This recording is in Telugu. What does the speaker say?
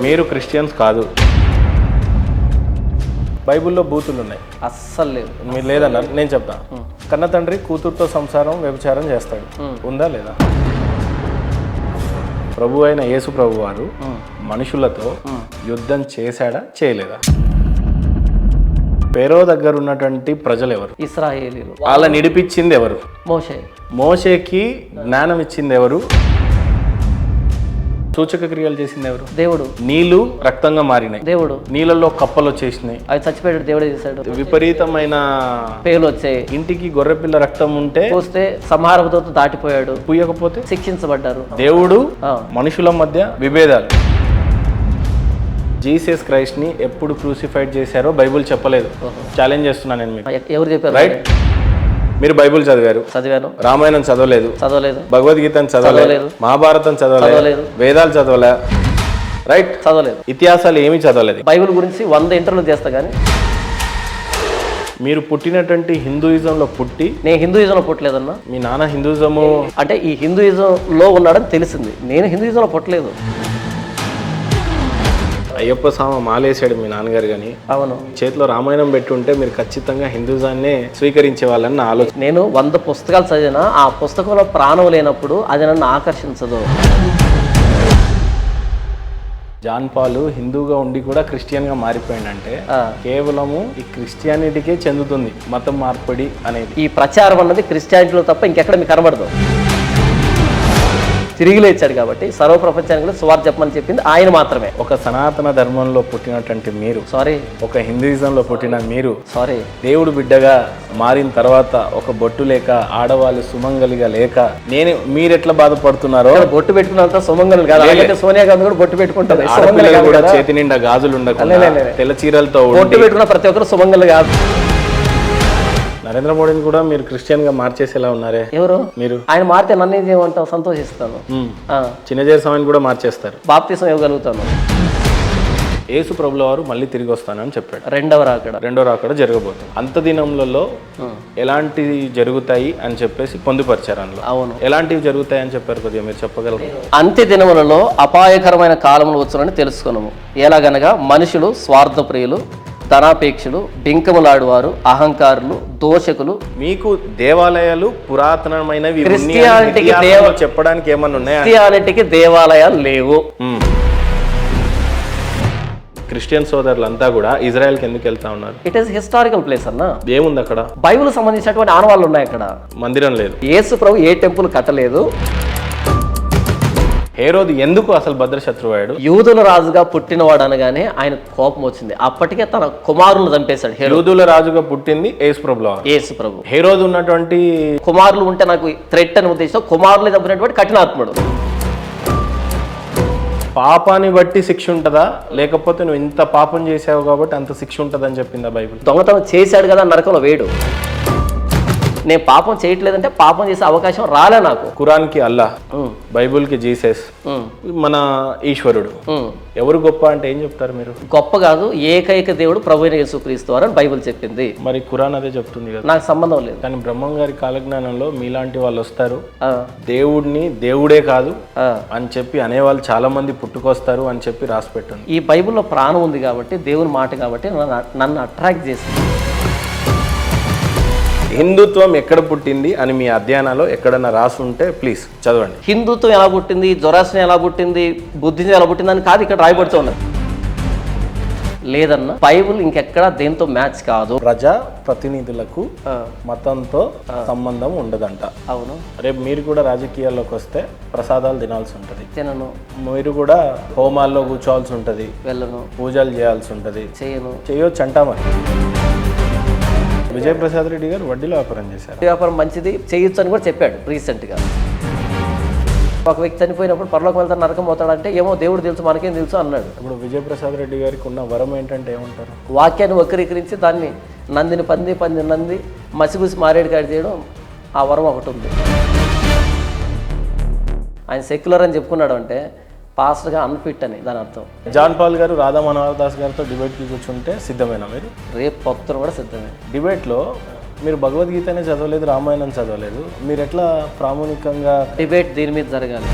మీరు క్రిస్టియన్స్ కాదు. బైబిల్లో బూతులు ఉన్నాయి. అస్సలు లేదు. మీరు లేదన్నారు, నేను చెప్తా. కన్న తండ్రి కూతురుతో సంసారం వ్యభిచారం చేస్తాడు, ఉందా లేదా? ప్రభు అయిన యేసు ప్రభు వారు మనుషులతో యుద్ధం చేశాడా చేయలేదా? ఫేరో దగ్గర ఉన్నటువంటి ప్రజలు ఎవరు? ఇశ్రాయేలీలు. వాళ్ళ నిడిపించింది ఎవరు? మోషే. మోషేకి జ్ఞానం ఇచ్చింది ఎవరు? సూచక క్రియలు చేసింది ఎవరు? దేవుడు. నీళ్లు రక్తంగా మారినాయి, దేవుడు. నీళ్ళల్లో కప్పలు వచ్చేసినాయి, అవి చచ్చిపోయాడు, దేవుడే చేశాడు. విపరీతమైన పేలు వచ్చాయి. ఇంటికి గొర్రెపిల్ల రక్తం ఉంటే పోస్తే సంహారపుతో దాటిపోయాడు, పూయకపోతే శిక్షించబడ్డారు. దేవుడు మనుషుల మధ్య విభేదాలు. జీసస్ క్రైస్ట్ ని ఎప్పుడు క్రూసిఫైడ్ చేశారో బైబుల్ చెప్పలేదు. ఛాలెంజ్ చేస్తున్నాను నేను మీకు. ఎవరు చెప్పారు? రైట్. మీరు బైబుల్ చదివారు? చదివాను. రామాయణం చదవలేదు, భగవద్గీతను చదవలేదు, మహాభారతం చదవలేదు, వేదాలు చదవలే, రైట్? చదవలేదు. ఇతిహాసాలు ఏమీ చదవలేదు. బైబిల్ గురించి 100 ఇంటర్వ్యూలు చేస్తా కానీ మీరు పుట్టినటువంటి హిందూయిజంలో పుట్టి. నేను హిందూయిజంలో పుట్టలేదన్నా. మీ నాన్న హిందూయిజము అంటే ఈ హిందూయిజంలో ఉన్నాడని తెలిసింది, నేను హిందూయిజంలో పుట్టలేదు. అయ్యప్ప స్వామి మాలేసాడు మీ నాన్నగారు, కానీ అవును, చేతిలో రామాయణం పెట్టి ఉంటే మీరు ఖచ్చితంగా హిందూజాన్నే స్వీకరించే వాళ్ళని నా ఆలోచన. నేను 100 పుస్తకాలు చదివినా ఆ పుస్తకంలో ప్రాణం లేనప్పుడు అది నన్ను ఆకర్షించదు. జాన్ పాల్ హిందూగా ఉండి కూడా క్రిస్టియన్ గా మారిపోయిందంటే కేవలము ఈ క్రిస్టియానిటీకే చెందుతుంది మతం మార్పిడి అనేది. ఈ ప్రచారం అన్నది క్రిస్టియానిటీలో తప్ప ఇంకెక్కడ మీకు కనబడదు. తిరిగి లేచాడు కాబట్టి సర్వ ప్రపంచానికి సువార్త చెప్పమని చెప్పింది ఆయన మాత్రమే. ఒక సనాతన ధర్మంలో పుట్టినటువంటి మీరు, ఒక హిందూయిజంలో పుట్టిన మీరు, దేవుడు బిడ్డగా మారిన తర్వాత ఒక బొట్టు లేక, ఆడవాళ్ళు సుమంగలిగా లేక, మీరెట్లా బాధపడుతున్నారో. బొట్టు పెట్టుకున్నంత సుమంగలు కాదు, సోనియా గాంధీ కూడా బొట్టు పెట్టుకుంటారు. కూడా చేతి నిండా గాజులు ఉండకుండా తెల్ల చీరలతో బొట్టు పెట్టుకున్న ప్రతి ఒక్కరు సుమంగలు కాదు. నరేంద్ర మోడీని కూడా మీరు క్రిస్టియన్ గా మార్చేసేలా ఉన్నారే. ఎవరు? మీరు. ఆయన మారితే నన్ను ఏం చేయమంటావు? సంతోషిస్తాను. చిన్నజీర స్వామిని కూడా మార్చేస్తారు. బాప్తిసం ఇవ్వగలుగుతాను. యేసు ప్రభుల వారు మళ్ళీ తిరిగి వస్తానని చెప్పాడు. రెండవ రాకడ జరగబోతుంది. అంత దినంలో ఎలాంటివి జరుగుతాయి అని చెప్పేసి పొందుపరిచారు అందులో. అవును. ఎలాంటివి జరుగుతాయి అని చెప్పారు, కొద్దిగా మీరు చెప్పగలరు? అంత్య దినములలో అపాయకరమైన కాలములు వచ్చునని తెలుసుకున్నాము. ఎలాగనగా మనుషులు స్వార్థప్రియులు, ధనాపేక్షలు, బింకములాడువారు, అహంకారులు, దోషకులు. మీకు దేవాలయాలు పురాతనమైనవి చెప్పడానికి ఏమన్నా ఉన్నాయా? క్రిస్టియానిటీకి దేవాలయాలు లేవు. క్రిస్టియన్ సోదరులంతా కూడా ఇజ్రాయెల్కి ఎందుకు వెళ్తా ఉన్నారు? ఇట్ ఈస్ హిస్టారికల్ ప్లేస్ అన్న. ఏముంది అక్కడ? బైబిల్ సంబంధించినటువంటి ఆనవాళ్ళు ఉన్నాయి అక్కడ. మందిరం లేదు. యేసు ప్రభు ఏ టెంపుల్ కట్టలేదు. హేరోదు ఎందుకు అసలు భద్రశత్రువాడు? యూదుల రాజుగా పుట్టినవాడు అనగానే ఆయన కోపం వచ్చింది. అప్పటికే తన కుమారులను చంపేశాడు. యూదుల రాజుగా పుట్టింది యేసు ప్రభు. హేరోదు ఉన్నటువంటి కుమారులు ఉంటే నాకు థ్రెట్ అని ఉద్దేశం, కుమారులు చంపినటువంటి కఠినాత్ముడు. పాపాన్ని బట్టి శిక్ష ఉంటుందా, లేకపోతే నువ్వు ఇంత పాపం చేసావు కాబట్టి అంత శిక్ష ఉంటుందని చెప్పిందా బైబిల్? దొంగతనం చేశాడు కదా నరకంలో వేడు. నేను పాపం చేయట్లేదంటే పాపం చేసే అవకాశం రాలే నాకు. ఖురాన్కి అల్లా, బైబుల్కి జీసస్, మన ఈశ్వరుడు. ఎవరు గొప్ప అంటే ఏం చెప్తారు మీరు? గొప్ప కాదు, ఏకైక దేవుడు ప్రభువైన యేసుక్రీస్తు అని బైబిల్ చెప్పింది. మరి ఖురాన్ అదే చెప్తుంది కదా. నాకు సంబంధం లేదు. కానీ బ్రహ్మం గారి కాలజ్ఞానంలో మీలాంటి వాళ్ళు వస్తారు, దేవుడిని దేవుడే కాదు అని చెప్పి అనేవాళ్ళు చాలా మంది పుట్టుకొస్తారు అని చెప్పి రాసి పెట్టింది. ఈ బైబిల్లో ప్రాణం ఉంది కాబట్టి, దేవుని మాట కాబట్టి నన్ను అట్రాక్ట్ చేసింది. హిందుత్వం ఎక్కడ పుట్టింది అని మీ అధ్యయనాల్లో ఎక్కడన్నా రాసి ఉంటే ప్లీజ్ చదవండి. హిందుత్వం ఎలా పుట్టింది, జొరాస్ట్రియన్ ఎలా పుట్టింది, బుద్ధిజం ఎలా పుట్టింది అని కాదు ఇక్కడ రాయబడుతూ ఉన్నది. లేదన్న, బైబుల్ ఇంకెక్కడా దేంతో మ్యాచ్ కాదు. ప్రజా ప్రతినిధులకు మతంతో సంబంధం ఉండదంట. అవును. రేపు మీరు కూడా రాజకీయాల్లోకి వస్తే ప్రసాదాలు తినాల్సి ఉంటుంది. తినను. మీరు కూడా హోమాల్లో కూర్చోవాల్సి ఉంటుంది, వెళ్ళను. పూజలు చేయాల్సి ఉంటుంది, చేయొచ్చు అంటా. మరి విజయప్రసాద్ రెడ్డి గారు వడ్డీలో వ్యాపారం చేశారు. వ్యాపారం మంచిది, చేయొచ్చు అని కూడా చెప్పాడు రీసెంట్గా. ఒక వ్యక్తి చనిపోయినప్పుడు పరలోకం వెళ్తాడు, నరకం పోతాడంటే ఏమో దేవుడు తెలుసు, మనకేం తెలుసు అన్నాడు. ఇప్పుడు విజయప్రసాద్ రెడ్డి గారికి ఉన్న వరం ఏంటంటే ఏమంటారు? వాక్యాన్ని వక్రీకరించి దాన్ని నందిని పంది, పంది నంది, మసిగుసి మారేడు కాడి చేయడం, ఆ వరం ఒకటి ఉంది. ఆయన సెక్యులర్ అని చెప్పుకున్నాడు అంటే పాస్టర్గా అన్ఫిట్ అని దాని అర్థం. జాన్ పాల్ గారు రాధా మనోహర్ దాస్ గారితో డిబేట్కి కూర్చుంటే సిద్ధమేనా మీరు? రేపు భక్తులు కూడా సిద్ధమే. డిబేట్లో మీరు భగవద్గీతనే చదవలేదు, రామాయణం చదవలేదు, మీరు ఎట్లా ప్రామాణికంగా? డిబేట్ దీని మీద జరగాలి.